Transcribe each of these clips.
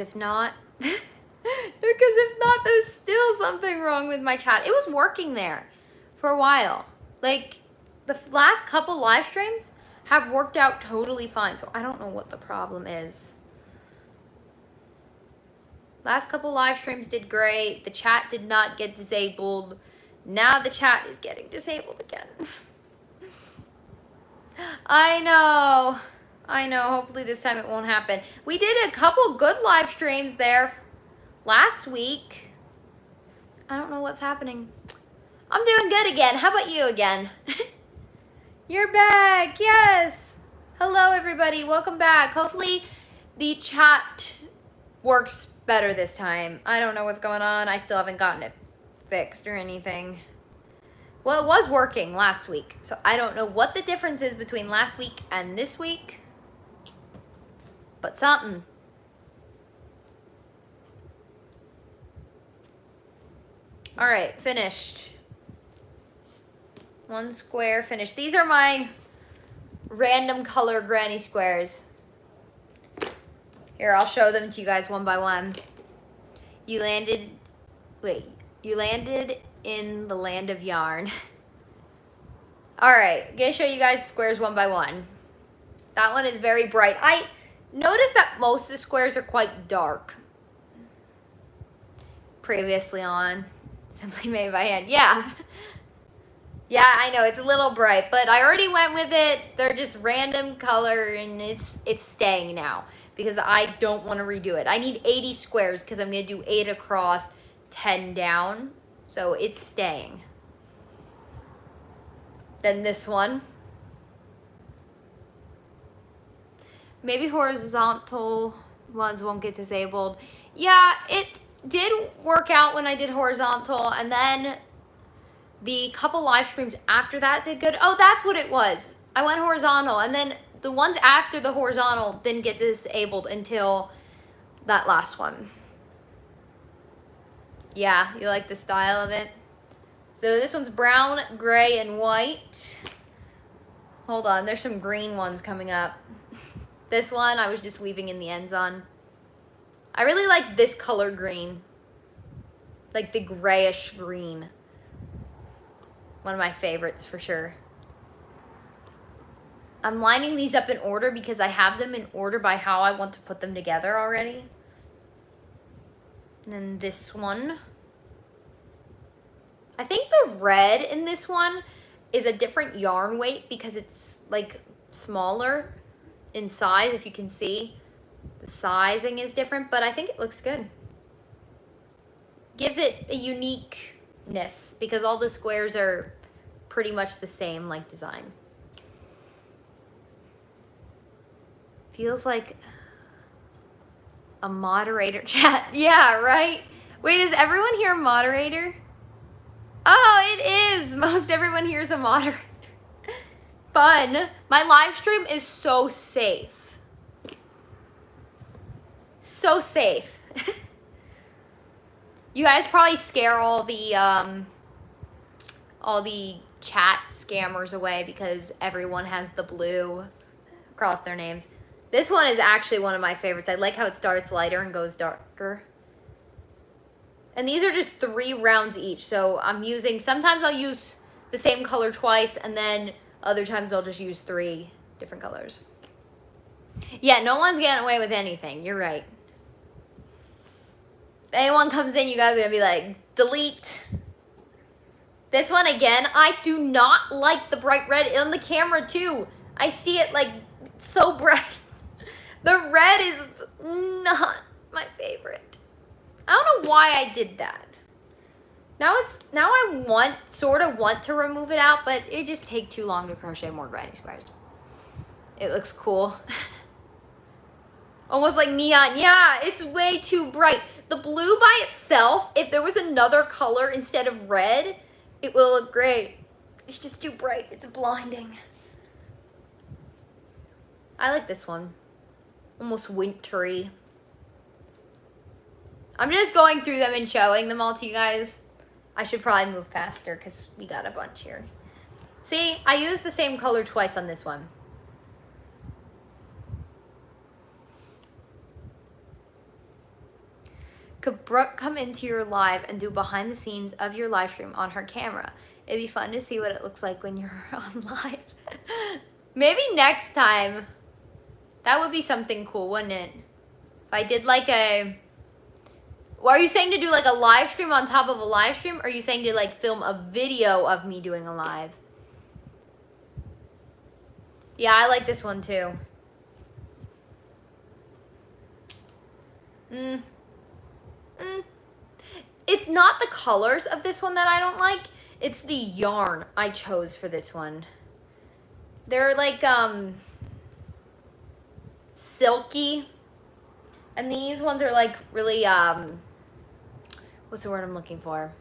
If not, because if not, there's still something wrong with my chat. It was working there for a while. Like, the last couple live streams have worked out totally fine. So I don't know what the problem is. Last couple live streams did great. The chat did not get disabled. Now the chat is getting disabled again. I know. I know. Hopefully this time it won't happen. We did a couple good live streams there last week. I don't know what's happening. I'm doing good again. How about you again? You're back. Yes. Hello, everybody. Welcome back. Hopefully the chat works better this time. I don't know what's going on. I still haven't gotten it fixed or anything. Well, it was working last week, so I don't know what the difference is between last week and this week. But something. All right, finished. One square finished. These are my random color granny squares. Here, I'll show them to you guys one by one. You landed in the land of yarn. All right, I'm gonna show you guys squares one by one. That one is very bright. I noticed that most of the squares are quite dark. Previously on Simply Made by Hand. Yeah. Yeah, I know, it's a little bright, but I already went with it. They're just random color and it's staying now because I don't want to redo it. I need 80 squares because I'm going to do 8 across, 10 down. So it's staying. Then this one. Maybe horizontal ones won't get disabled. Yeah, it did work out when I did horizontal, and then the couple live streams after that did good. Oh, that's what it was. I went horizontal, and then the ones after the horizontal didn't get disabled until that last one. Yeah, you like the style of it? So this one's brown, gray, and white. Hold on, there's some green ones coming up. This one I was just weaving in the ends on. I really like this color green. Like the grayish green. One of my favorites for sure. I'm lining these up in order because I have them in order by how I want to put them together already. And then this one. I think the red in this one is a different yarn weight because it's like smaller in size, if you can see. The sizing is different, but I think it looks good. Gives it a uniqueness because all the squares are pretty much the same like design. Feels like a moderator chat. Yeah, right? Wait, is everyone here a moderator? Oh, it is. Most everyone here is a moderator. Fun. My live stream is so safe. So safe. You guys probably scare all the chat scammers away because everyone has the blue across their names. This one is actually one of my favorites. I like how it starts lighter and goes darker. And these are just 3 rounds each. So I'm using, sometimes I'll use the same color twice, and then other times I'll just use 3 different colors. Yeah, no one's getting away with anything. You're right. If anyone comes in, you guys are going to be like, delete. This one again, I do not like the bright red in the camera too. I see it like so bright. The red is not my favorite. I don't know why I did that. Now I sort of want to remove it out, but it just takes too long to crochet more granny squares. It looks cool. Almost like neon. Yeah, it's way too bright. The blue by itself, if there was another color instead of red, it will look great. It's just too bright. It's blinding. I like this one. Almost wintry. I'm just going through them and showing them all to you guys. I should probably move faster because we got a bunch here. See, I used the same color twice on this one. Could Brooke come into your live and do behind the scenes of your live stream on her camera? It'd be fun to see what it looks like when you're on live. Maybe next time. That would be something cool, wouldn't it? If I did like a... Well, are you saying to do like a live stream on top of a live stream? Or are you saying to like film a video of me doing a live? Yeah, I like this one too. It's not the colors of this one that I don't like. It's the yarn I chose for this one. They're like silky. And these ones are like really what's the word I'm looking for?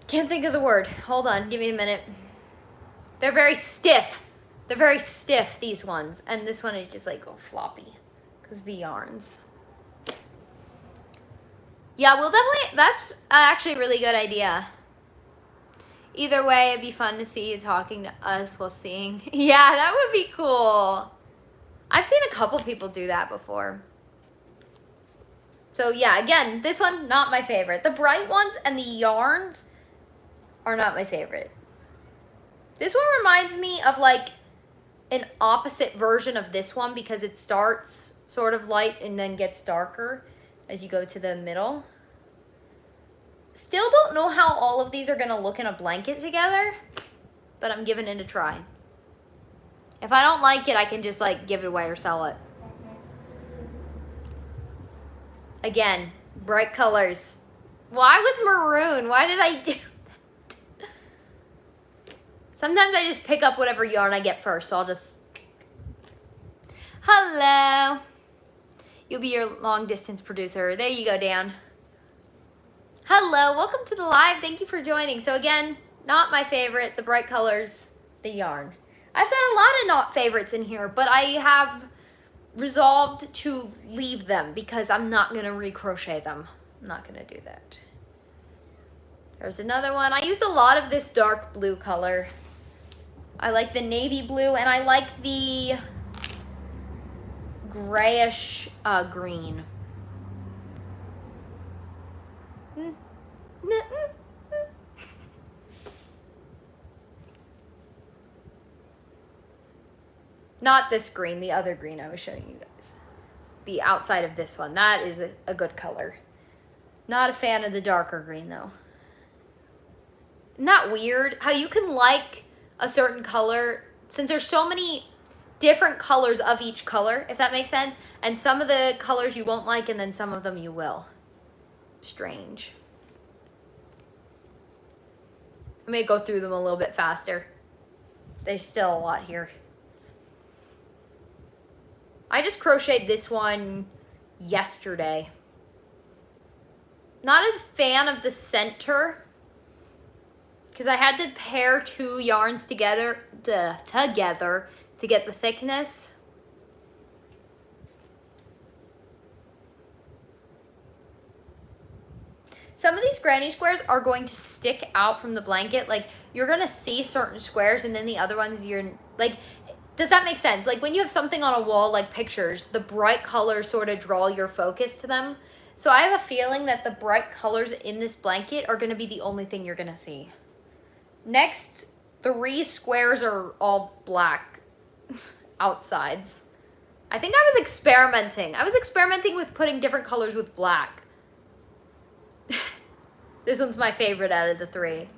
Can't think of the word. Hold on, give me a minute. They're very stiff. They're very stiff, these ones. And this one is just like floppy because the yarns. Yeah, we'll definitely, that's actually a really good idea. Either way, it'd be fun to see you talking to us while seeing. Yeah, that would be cool. I've seen a couple people do that before. So yeah, again, this one, not my favorite. The bright ones and the yarns are not my favorite. This one reminds me of like an opposite version of this one because it starts sort of light and then gets darker as you go to the middle. Still don't know how all of these are gonna look in a blanket together, but I'm giving it a try. If I don't like it, I can just like give it away or sell it. Again, bright colors. Why with maroon? Why did I do that? Sometimes I just pick up whatever yarn I get first, so I'll just... Hello. You'll be your long distance producer. There you go, Dan. Hello, welcome to the live. Thank you for joining. So again, not my favorite, the bright colors, the yarn. I've got a lot of not favorites in here, but I have resolved to leave them because I'm not gonna recrochet them. I'm not gonna do that. There's another one. I used a lot of this dark blue color. I like the navy blue and I like the grayish green. Not this green, the other green I was showing you guys. The outside of this one. That is a good color. Not a fan of the darker green though. Isn't that weird? How you can like a certain color, since there's so many different colors of each color, if that makes sense. And some of the colors you won't like and then some of them you will. Strange. I may go through them a little bit faster. There's still a lot here. I just crocheted this one yesterday. Not a fan of the center because I had to pair two yarns together to get the thickness. Some of these granny squares are going to stick out from the blanket. Like you're gonna see certain squares and then the other ones you're like, does that make sense? Like when you have something on a wall, like pictures, the bright colors sort of draw your focus to them. So I have a feeling that the bright colors in this blanket are gonna be the only thing you're gonna see. Next 3 squares are all black outsides. I think I was experimenting. I was experimenting with putting different colors with black. This one's my favorite out of the 3.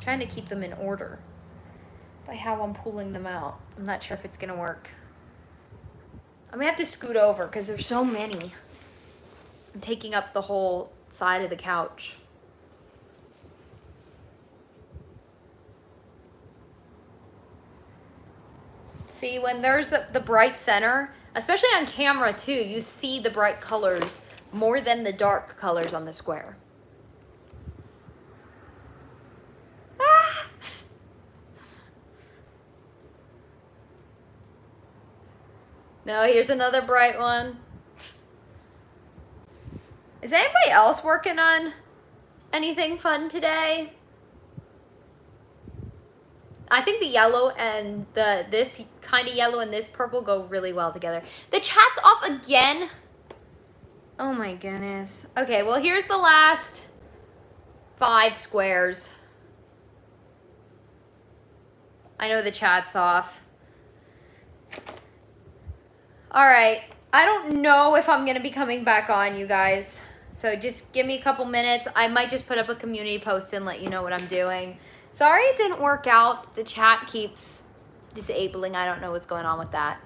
Trying to keep them in order by how I'm pulling them out. I'm not sure if it's gonna work. I'm gonna have to scoot over because there's so many. I'm taking up the whole side of the couch. See, when there's the bright center, especially on camera too, you see the bright colors more than the dark colors on the square. No, here's another bright one. Is anybody else working on anything fun today? I think the yellow and this kind of yellow and this purple go really well together. The chat's off again. Oh my goodness. Okay, well here's the last 5 squares. I know the chat's off. All right, I don't know if I'm gonna be coming back on, you guys. So just give me a couple minutes. I might just put up a community post and let you know what I'm doing. Sorry it didn't work out. The chat keeps disabling. I don't know what's going on with that.